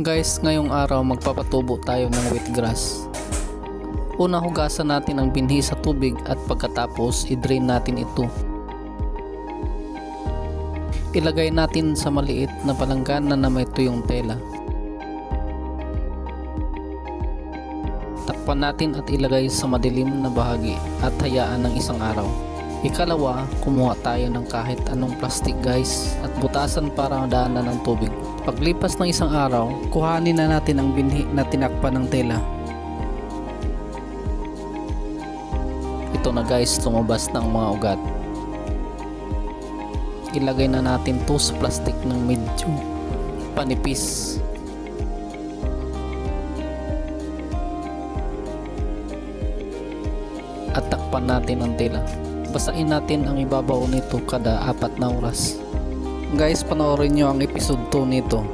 Guys, ngayong araw magpapatubo tayo ng wheatgrass. Una, hugasan natin ang binhi sa tubig at pagkatapos i-drain natin ito. Ilagay natin sa maliit na palanggana na may tuyong tela. Takpan natin at ilagay sa madilim na bahagi at hayaan ng isang araw. Ikalawa, kumuha tayo ng kahit anong plastic guys at butasan para madaanan ng tubig. Paglipas ng isang araw, kuhanin na natin ang binhi na tinakpan ng tela. Ito na guys, lumabas ng mga ugat. Ilagay na natin to sa plastic ng medyo panipis. At takpan natin ang tela. Basain natin ang ibabaw nito kada 4 na oras. Guys, panoorin nyo ang episode 2 nito.